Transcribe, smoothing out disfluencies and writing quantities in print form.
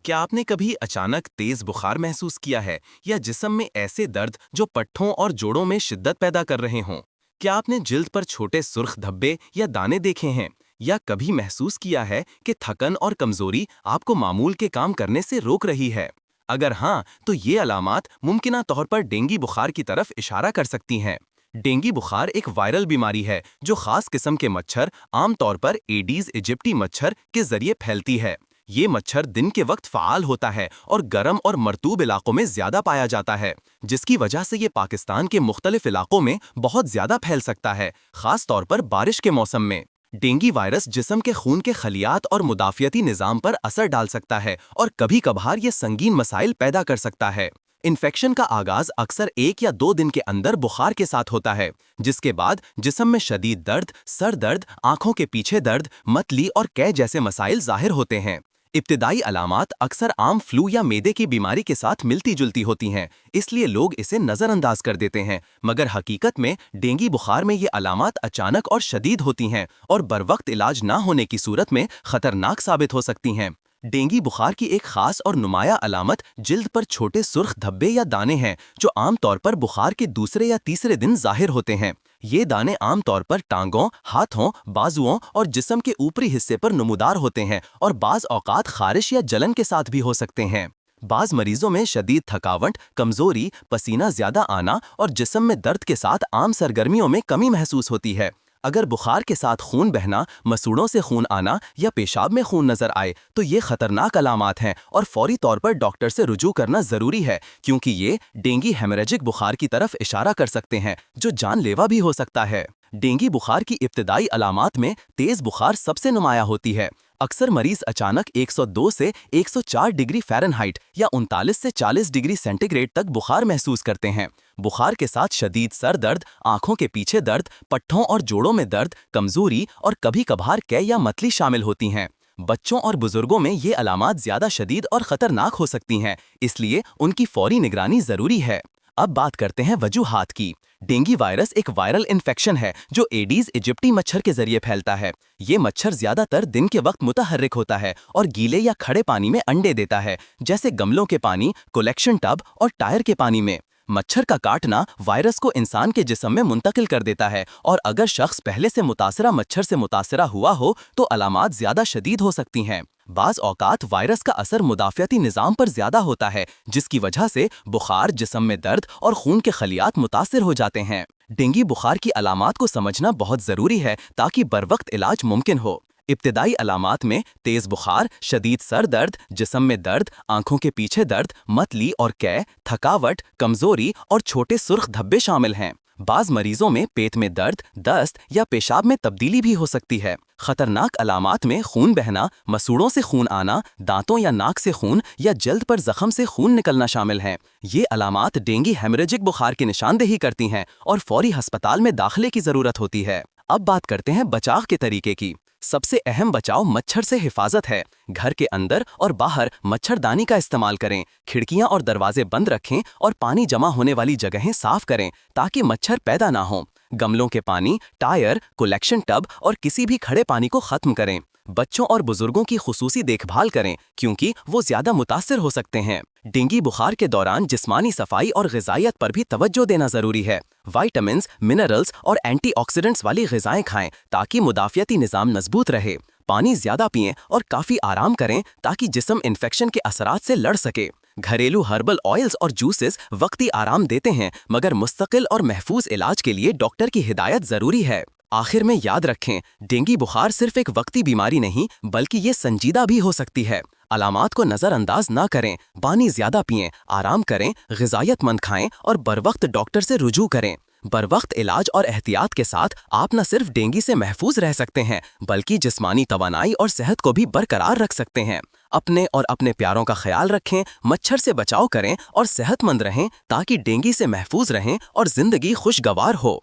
کیا آپ نے کبھی اچانک تیز بخار محسوس کیا ہے یا جسم میں ایسے درد جو پٹھوں اور جوڑوں میں شدت پیدا کر رہے ہوں؟ کیا آپ نے جلد پر چھوٹے سرخ دھبے یا دانے دیکھے ہیں؟ یا کبھی محسوس کیا ہے کہ تھکن اور کمزوری آپ کو معمول کے کام کرنے سے روک رہی ہے؟ اگر ہاں، تو یہ علامات ممکنہ طور پر ڈینگی بخار کی طرف اشارہ کر سکتی ہیں۔ ڈینگی بخار ایک وائرل بیماری ہے جو خاص قسم کے مچھر، عام طور پر ایڈیز ایجپٹی مچھر کے ذریعے پھیلتی ہے۔ یہ مچھر دن کے وقت فعال ہوتا ہے اور گرم اور مرطوب علاقوں میں زیادہ پایا جاتا ہے، جس کی وجہ سے یہ پاکستان کے مختلف علاقوں میں بہت زیادہ پھیل سکتا ہے، خاص طور پر بارش کے موسم میں۔ ڈینگی وائرس جسم کے خون کے خلیات اور مدافعتی نظام پر اثر ڈال سکتا ہے اور کبھی کبھار یہ سنگین مسائل پیدا کر سکتا ہے۔ انفیکشن کا آغاز اکثر 1 یا 2 دن کے اندر بخار کے ساتھ ہوتا ہے، جس کے بعد جسم میں شدید درد، سر درد، آنکھوں کے پیچھے درد، متلی اور قے جیسے مسائل ظاہر ہوتے ہیں۔ ابتدائی علامات اکثر عام فلو یا معدے کی بیماری کے ساتھ ملتی جلتی ہوتی ہیں، اس لیے لوگ اسے نظر انداز کر دیتے ہیں، مگر حقیقت میں ڈینگی بخار میں یہ علامات اچانک اور شدید ہوتی ہیں اور بروقت علاج نہ ہونے کی صورت میں خطرناک ثابت ہو سکتی ہیں۔ ڈینگی بخار کی ایک خاص اور نمایاں علامت جلد پر چھوٹے سرخ دھبے یا دانے ہیں، جو عام طور پر بخار کے دوسرے یا تیسرے دن ظاہر ہوتے ہیں۔ یہ دانے عام طور پر ٹانگوں، ہاتھوں، بازوؤں اور جسم کے اوپری حصے پر نمودار ہوتے ہیں اور بعض اوقات خارش یا جلن کے ساتھ بھی ہو سکتے ہیں۔ بعض مریضوں میں شدید تھکاوٹ، کمزوری، پسینہ زیادہ آنا اور جسم میں درد کے ساتھ عام سرگرمیوں میں کمی محسوس ہوتی ہے۔ اگر بخار کے ساتھ خون بہنا، مسوڑوں سے خون آنا یا پیشاب میں خون نظر آئے تو یہ خطرناک علامات ہیں اور فوری طور پر ڈاکٹر سے رجوع کرنا ضروری ہے، کیونکہ یہ ڈینگی ہیمریجک بخار کی طرف اشارہ کر سکتے ہیں جو جان لیوا بھی ہو سکتا ہے۔ ڈینگی بخار کی ابتدائی علامات میں تیز بخار سب سے نمایاں ہوتی ہے۔ اکثر مریض اچانک 102 سے 104 ڈگری فahrenheit یا 39 سے 40 ڈگری سینٹی گریڈ تک بخار محسوس کرتے ہیں۔ بخار کے ساتھ شدید سر درد، آنکھوں کے پیچھے درد، پٹھوں اور جوڑوں میں درد، کمزوری اور کبھی کبھار قے یا متلی شامل ہوتی ہیں۔ بچوں اور بزرگوں میں یہ علامات زیادہ شدید اور خطرناک ہو سکتی ہیں، اس لیے ان کی فوری نگرانی ضروری ہے۔ اب بات کرتے ہیں وجوہات کی۔ ڈینگی وائرس ایک وائرل انفیکشن ہے جو ایڈیز ایجپٹی مچھر کے ذریعے پھیلتا ہے۔ یہ مچھر زیادہ تر دن کے وقت متحرک ہوتا ہے اور گیلے یا کھڑے پانی میں انڈے دیتا ہے، جیسے گملوں کے پانی، کلیکشن ٹب اور ٹائر کے پانی میں۔ مچھر کا کاٹنا وائرس کو انسان کے جسم میں منتقل کر دیتا ہے، اور اگر شخص پہلے سے متاثرہ مچھر سے متاثرہ ہوا ہو تو علامات زیادہ شدید ہو سکتی ہیں۔ بعض اوقات وائرس کا اثر مدافعتی نظام پر زیادہ ہوتا ہے، جس کی وجہ سے بخار، جسم میں درد اور خون کے خلیات متاثر ہو جاتے ہیں۔ ڈینگی بخار کی علامات کو سمجھنا بہت ضروری ہے تاکہ بروقت علاج ممکن ہو۔ ابتدائی علامات میں تیز بخار، شدید سر درد، جسم میں درد، آنکھوں کے پیچھے درد، متلی اور قے، تھکاوٹ، کمزوری اور چھوٹے سرخ دھبے شامل ہیں۔ بعض مریضوں میں پیٹ میں درد، دست یا پیشاب میں تبدیلی بھی ہو سکتی ہے۔ خطرناک علامات میں خون بہنا، مسوڑوں سے خون آنا، دانتوں یا ناک سے خون یا جلد پر زخم سے خون نکلنا شامل ہیں۔ یہ علامات ڈینگی ہیمریجک بخار کی نشاندہی کرتی ہیں اور فوری ہسپتال میں داخلے کی ضرورت ہوتی ہے۔ اب بات کرتے ہیں بچاؤ کے طریقے کی۔ سب سے اہم بچاؤ مچھر سے حفاظت ہے۔ گھر کے اندر اور باہر مچھردانی کا استعمال کریں، کھڑکیاں اور دروازے بند رکھیں اور پانی جمع ہونے والی جگہیں صاف کریں تاکہ مچھر پیدا نہ ہوں۔ گملوں کے پانی، ٹائر، کلیکشن ٹب اور کسی بھی کھڑے پانی کو ختم کریں۔ بچوں اور بزرگوں کی خصوصی دیکھ بھال کریں کیونکہ وہ زیادہ متاثر ہو سکتے ہیں۔ ڈینگی بخار کے دوران جسمانی صفائی اور غذائیت پر بھی توجہ دینا ضروری ہے۔ وائٹامنز، منرلز اور اینٹی آکسیڈنٹس والی غذائیں کھائیں تاکہ مدافعتی نظام مضبوط رہے۔ پانی زیادہ پئیں اور کافی آرام کریں تاکہ جسم انفیکشن کے اثرات سے لڑ سکے۔ گھریلو ہربل آئلز اور جوسز وقتی آرام دیتے ہیں، مگر مستقل اور محفوظ علاج کے لیے ڈاکٹر کی ہدایت ضروری ہے۔ آخر میں یاد رکھیں، ڈینگی بخار صرف ایک وقتی بیماری نہیں بلکہ یہ سنجیدہ بھی ہو سکتی ہے۔ علامات کو نظر انداز نہ کریں، پانی زیادہ پئیں، آرام کریں، غذائیت مند کھائیں اور بروقت ڈاکٹر سے رجوع کریں۔ بروقت علاج اور احتیاط کے ساتھ آپ نہ صرف ڈینگی سے محفوظ رہ سکتے ہیں بلکہ جسمانی توانائی اور صحت کو بھی برقرار رکھ سکتے ہیں۔ اپنے اور اپنے پیاروں کا خیال رکھیں، مچھر سے بچاؤ کریں اور صحت مند رہیں تاکہ ڈینگی سے محفوظ رہیں اور زندگی خوشگوار ہو۔